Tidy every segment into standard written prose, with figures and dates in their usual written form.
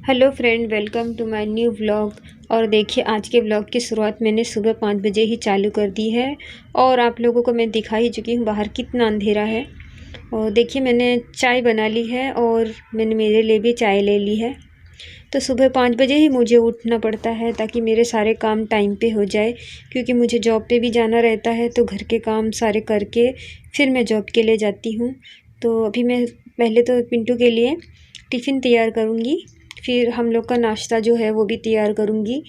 Hello friend, welcome to my new vlog. और देखिए, आज के व्लॉग की शुरुआत मैंने सुबह 5 बजे ही चालू कर दी है। और आप लोगों को मैं दिखा ही चुकी हूँ बाहर कितना अंधेरा है। और देखिए, मैंने चाय बना ली है और मैंने मेरे लिए भी चाय ले ली है। तो सुबह 5 बजे ही मुझे उठना पड़ता है ताकि मेरे सारे काम टाइम पे हो जाए, क्योंकि मुझे जॉब पे भी जाना रहता है। तो घर के काम सारे करके फिर मैं जॉब के लिए जाती हूँ। तो अभी मैं पहले तो पिंटू के लिए टिफ़िन तैयार करूँगी, फिर हम लोग का नाश्ता जो है वो भी तैयार करूँगी,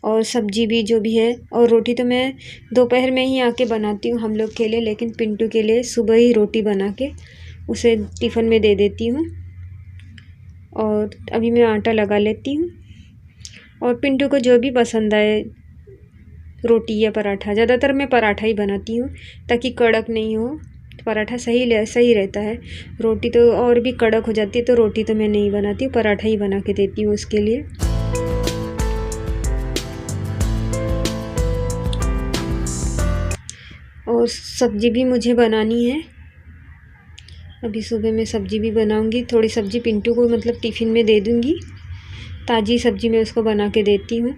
और सब्ज़ी भी जो भी है। और रोटी तो मैं दोपहर में ही आके बनाती हूँ हम लोग के लिए, लेकिन पिंटू के लिए सुबह ही रोटी बना के उसे टिफ़िन में दे देती हूँ। और अभी मैं आटा लगा लेती हूँ। और पिंटू को जो भी पसंद आए, रोटी या पराठा, ज़्यादातर मैं पराठा ही बनाती हूँ ताकि कड़क नहीं हो। पराठा सही रहता है। रोटी तो और भी कड़क हो जाती है, तो रोटी तो मैं नहीं बनाती हूँ, पराठा ही बना के देती हूँ उसके लिए। और सब्ज़ी भी मुझे बनानी है। अभी सुबह मैं सब्ज़ी भी बनाऊँगी। थोड़ी सब्ज़ी पिंटू को मतलब टिफ़िन में दे दूँगी। ताज़ी सब्ज़ी मैं उसको बना के देती हूँ।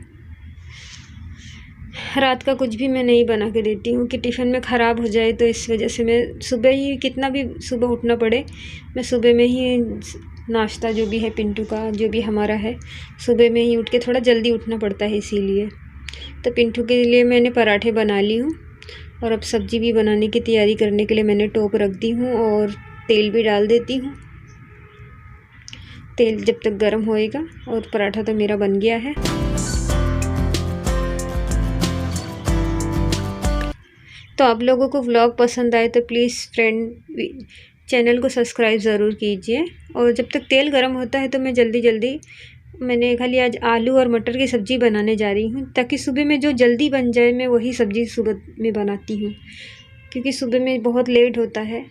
रात का कुछ भी मैं नहीं बना के देती हूँ कि टिफ़िन में ख़राब हो जाए। तो इस वजह से मैं सुबह ही, कितना भी सुबह उठना पड़े, मैं सुबह में ही नाश्ता जो भी है पिंटू का, जो भी हमारा है, सुबह में ही उठ के, थोड़ा जल्दी उठना पड़ता है इसीलिए। तो पिंटू के लिए मैंने पराठे बना ली हूँ। और अब सब्ज़ी भी बनाने की तैयारी करने के लिए मैंने टोप रख दी हूँ और तेल भी डाल देती हूँ। तेल जब तक गर्म होएगा। और पराठा तो मेरा बन गया है। तो आप लोगों को व्लॉग पसंद आए तो प्लीज़ फ्रेंड चैनल को सब्सक्राइब ज़रूर कीजिए। और जब तक तेल गर्म होता है तो मैं जल्दी मैंने खाली आज आलू और मटर की सब्ज़ी बनाने जा रही हूँ, ताकि सुबह में जो जल्दी बन जाए मैं वही सब्ज़ी सुबह में बनाती हूँ, क्योंकि सुबह में बहुत लेट होता है,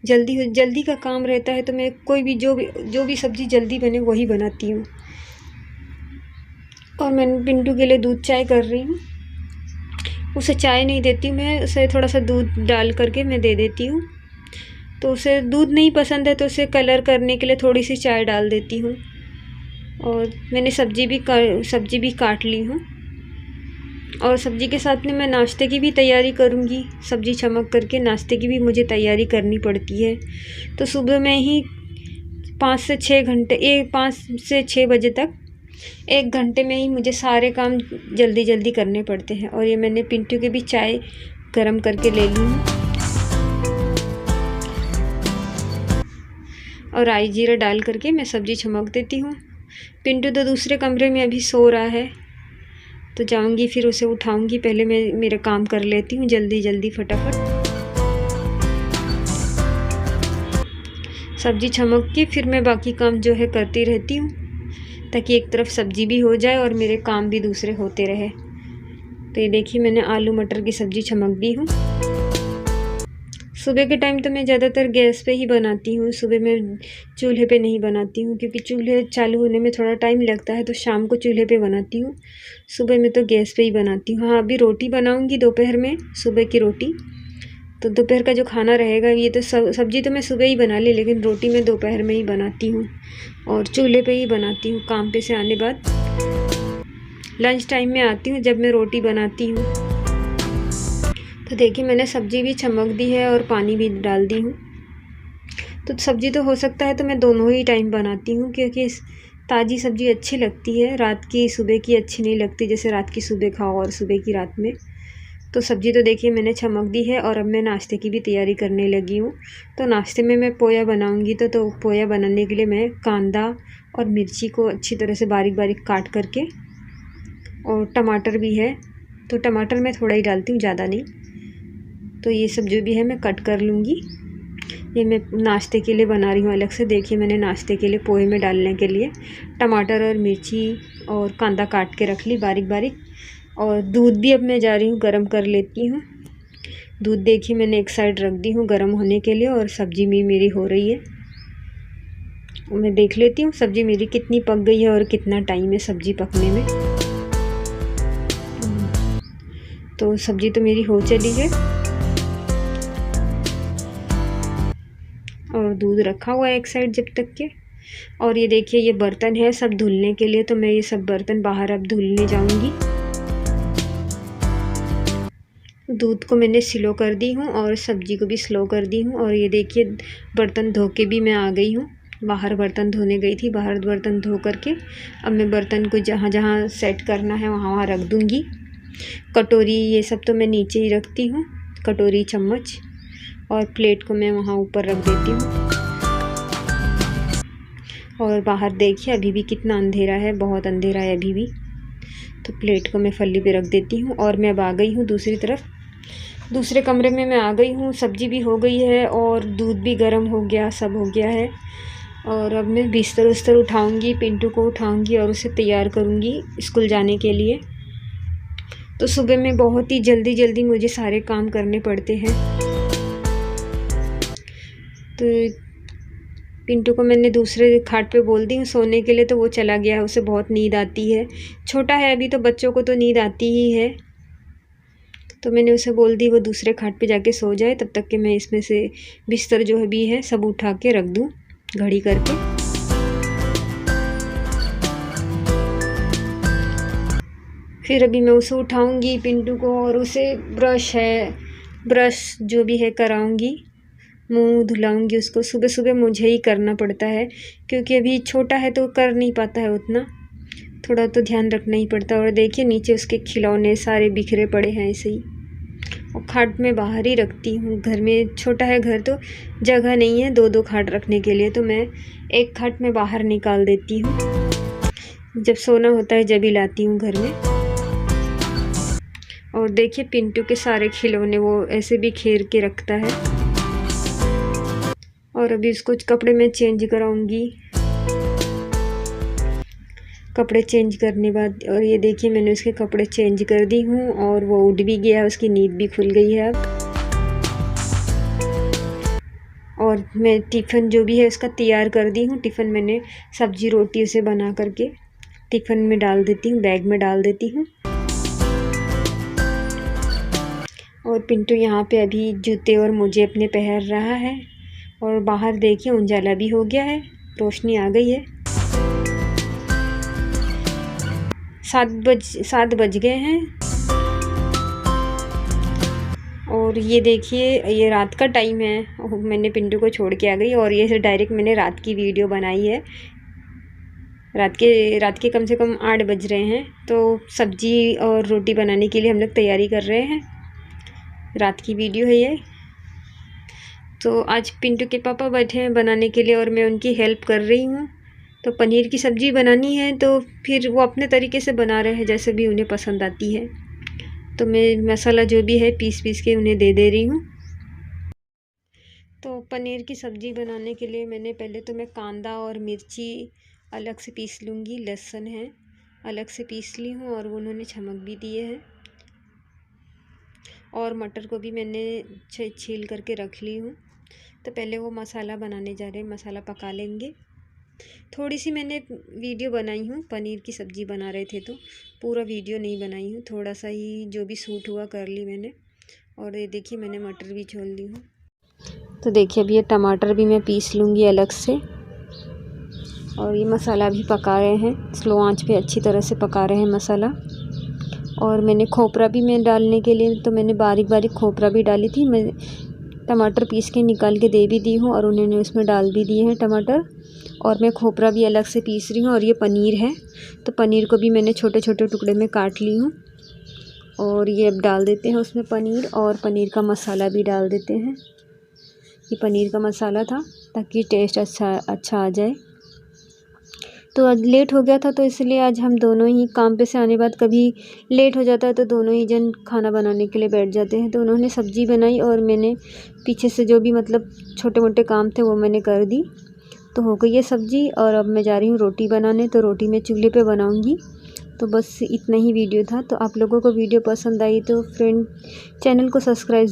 जल्दी का काम रहता है। तो मैं कोई भी जो भी सब्ज़ी जल्दी बने वही बनाती हूँ। और मैं पिंटू के लिए दूध चाय कर रही हूँ। उसे चाय नहीं देती मैं, उसे थोड़ा सा दूध डाल करके मैं दे देती हूँ। तो उसे दूध नहीं पसंद है तो उसे कलर करने के लिए थोड़ी सी चाय डाल देती हूँ। और मैंने सब्ज़ी भी काट ली हूँ। और सब्ज़ी के साथ में मैं नाश्ते की भी तैयारी करूँगी। सब्ज़ी चमक करके नाश्ते की भी मुझे तैयारी करनी पड़ती है। तो सुबह में ही 5 से 6 बजे तक 1 घंटे में ही मुझे सारे काम जल्दी करने पड़ते हैं। और ये मैंने पिंटू के भी चाय गरम करके ले ली हूँ। और राई जीरा डाल करके मैं सब्ज़ी चमक देती हूँ। पिंटू तो दूसरे कमरे में अभी सो रहा है, तो जाऊँगी फिर उसे उठाऊँगी। पहले मैं मेरा काम कर लेती हूँ जल्दी फटाफट। सब्ज़ी चमक के फिर मैं बाकी काम जो है करती रहती हूँ, ताकि एक तरफ सब्ज़ी भी हो जाए और मेरे काम भी दूसरे होते रहे। तो ये देखिए, मैंने आलू मटर की सब्ज़ी चमक दी हूँ। सुबह के टाइम तो मैं ज़्यादातर गैस पे ही बनाती हूँ। सुबह मैं चूल्हे पे नहीं बनाती हूँ, क्योंकि चूल्हे चालू होने में थोड़ा टाइम लगता है। तो शाम को चूल्हे पे बनाती हूँ, सुबह में तो गैस पे ही बनाती हूँ। हाँ, अभी रोटी बनाऊँगी दोपहर में, सुबह की रोटी। तो दोपहर का जो खाना रहेगा, ये तो सब्ज़ी तो मैं सुबह ही बना ली, लेकिन रोटी मैं दोपहर में ही बनाती हूँ और चूल्हे पे ही बनाती हूँ। काम पे से आने बाद लंच टाइम में आती हूँ जब मैं रोटी बनाती हूँ। तो देखिए, मैंने सब्ज़ी भी चमक दी है और पानी भी डाल दी हूँ। तो सब्ज़ी तो हो सकता है तो मैं दोनों ही टाइम बनाती हूँ, क्योंकि ताज़ी सब्ज़ी अच्छी लगती है, रात की सुबह की अच्छी नहीं लगती। जैसे रात की सुबह खाओ और सुबह की रात में। तो सब्ज़ी तो देखिए मैंने चमक दी है। और अब मैं नाश्ते की भी तैयारी करने लगी हूँ। तो नाश्ते में मैं पोया बनाऊँगी। तो पोया बनाने के लिए मैं कांदा और मिर्ची को अच्छी तरह से बारीक काट करके, और टमाटर भी है, तो टमाटर मैं थोड़ा ही डालती हूँ, ज़्यादा नहीं। तो ये सब जो भी है मैं कट कर लूँगी। ये मैं नाश्ते के लिए बना रही हूँ अलग से। देखिए, मैंने नाश्ते के लिए पोहे में डालने के लिए टमाटर और मिर्ची और कांदा काट के रख ली बारीक। और दूध भी अब मैं जा रही हूँ गर्म कर लेती हूँ। दूध देखिए मैंने एक साइड रख दी हूँ गर्म होने के लिए, और सब्ज़ी भी मेरी हो रही है। मैं देख लेती हूँ सब्ज़ी मेरी कितनी पक गई है और कितना टाइम है सब्ज़ी पकने में। तो सब्ज़ी तो मेरी हो चली है। और दूध रखा हुआ है एक साइड जब तक के। और ये देखिए ये बर्तन है सब धुलने के लिए, तो मैं ये सब बर्तन बाहर अब धुलने जाऊंगी। दूध को मैंने स्लो कर दी हूँ और सब्जी को भी स्लो कर दी हूँ। और ये देखिए बर्तन धो के भी मैं आ गई हूँ। बाहर बर्तन धोने गई थी, बाहर बर्तन धो करके अब मैं बर्तन को जहाँ जहाँ सेट करना है वहाँ वहाँ रख दूँगी। कटोरी ये सब तो मैं नीचे ही रखती हूँ, कटोरी चम्मच, और प्लेट को मैं वहाँ ऊपर रख देती हूँ। और बाहर देखिए अभी भी कितना अंधेरा है, बहुत अंधेरा है अभी भी। तो प्लेट को मैं फल्ली पे रख देती हूँ। और मैं अब आ गई हूँ दूसरी तरफ, दूसरे कमरे में मैं आ गई हूँ। सब्जी भी हो गई है और दूध भी गर्म हो गया, सब हो गया है। और अब मैं बिस्तर उस्तर उठाऊँगी, पिंटू को उठाऊँगी और उसे तैयार करूँगी स्कूल जाने के लिए। तो सुबह में बहुत ही जल्दी जल्दी मुझे सारे काम करने पड़ते हैं। तो पिंटू को मैंने दूसरे खाट पे बोल दी हूँ सोने के लिए, तो वो चला गया है, उसे बहुत नींद आती है। छोटा है अभी, तो बच्चों को तो नींद आती ही है। तो मैंने उसे बोल दी वो दूसरे खाट पे जाके सो जाए, तब तक कि मैं इसमें से बिस्तर जो भी है सब उठा के रख दूँ घड़ी करके। फिर अभी मैं उसे उठाऊँगी पिंटू को, और उसे ब्रश जो भी है कराऊँगी, मुंह धुलाऊँगी उसको। सुबह सुबह मुझे ही करना पड़ता है क्योंकि अभी छोटा है तो कर नहीं पाता है उतना, थोड़ा तो ध्यान रखना ही पड़ता है। और देखिए नीचे उसके खिलौने सारे बिखरे पड़े हैं ऐसे ही। और खाट में बाहर ही रखती हूँ, घर में छोटा है घर तो जगह नहीं है दो खाट रखने के लिए, तो मैं एक खाट में बाहर निकाल देती हूँ। जब सोना होता है जब ही लाती हूँ घर में। और देखिए पिंटू के सारे खिलौने वो ऐसे भी घेर के रखता है। और अभी उसको कपड़े में चेंज कराऊंगी। कपड़े चेंज करने बाद, और ये देखिए मैंने उसके कपड़े चेंज कर दी हूँ और वो उठ भी गया, उसकी नींद भी खुल गई है अब। और मैं टिफ़िन जो भी है उसका तैयार कर दी हूँ। टिफ़िन मैंने सब्जी रोटी उसे बना करके टिफ़िन में डाल देती हूँ, बैग में डाल देती हूँ। और पिंटू यहाँ पे अभी जूते और मोजे अपने पहन रहा है। और बाहर देखिए उजाला भी हो गया है, रोशनी आ गई है। 7 बज गए हैं। और ये देखिए ये रात का टाइम है, मैंने पिंटू को छोड़ के आ गई और ये डायरेक्ट मैंने रात की वीडियो बनाई है। रात के कम से कम 8 बज रहे हैं। तो सब्जी और रोटी बनाने के लिए हम लोग तैयारी कर रहे हैं। रात की वीडियो है ये। तो आज पिंटू के पापा बैठे हैं बनाने के लिए और मैं उनकी हेल्प कर रही हूँ। तो पनीर की सब्ज़ी बनानी है, तो फिर वो अपने तरीके से बना रहे हैं जैसे भी उन्हें पसंद आती है। तो मैं मसाला जो भी है पीस के उन्हें दे रही हूँ। तो पनीर की सब्ज़ी बनाने के लिए मैंने पहले तो मैं कांदा और मिर्ची अलग से पीस लूँगी, लहसुन है अलग से पीस ली हूँ और उन्होंने छमक भी दिए हैं। और मटर को भी मैंने छील करके रख ली हूँ। तो पहले वो मसाला बनाने जा रहे हैं, मसाला पका लेंगे। थोड़ी सी मैंने वीडियो बनाई हूँ, पनीर की सब्ज़ी बना रहे थे तो पूरा वीडियो नहीं बनाई हूँ, थोड़ा सा ही जो भी सूट हुआ कर ली मैंने। और ये देखिए मैंने मटर भी छोल दी हूँ। तो देखिए अभी ये टमाटर भी मैं पीस लूँगी अलग से। और ये मसाला भी पका रहे हैं, स्लो आंच पे अच्छी तरह से पका रहे हैं मसाला। और मैंने खोपरा भी मैं डालने के लिए, तो मैंने बारीक बारीक खोपरा भी डाली थी। मैं टमाटर पीस के निकाल के दे भी दी हूँ और उन्होंने उसमें डाल भी दिए हैं टमाटर। और मैं खोपरा भी अलग से पीस रही हूँ। और ये पनीर है, तो पनीर को भी मैंने छोटे छोटे टुकड़े में काट ली हूँ। और ये अब डाल देते हैं उसमें पनीर, और पनीर का मसाला भी डाल देते हैं। ये पनीर का मसाला था ताकि टेस्ट अच्छा आ जाए। तो आज लेट हो गया था, तो इसलिए आज हम दोनों ही काम पे से आने बाद, कभी लेट हो जाता है तो दोनों ही जन खाना बनाने के लिए बैठ जाते हैं। तो उन्होंने सब्ज़ी बनाई और मैंने पीछे से जो भी मतलब छोटे मोटे काम थे वो मैंने कर दी। तो हो गई है सब्ज़ी। और अब मैं जा रही हूँ रोटी बनाने, तो रोटी मैं चूल्हे पे बनाऊँगी। तो बस इतना ही वीडियो था। तो आप लोगों को वीडियो पसंद आई तो फ्रेंड चैनल को सब्सक्राइब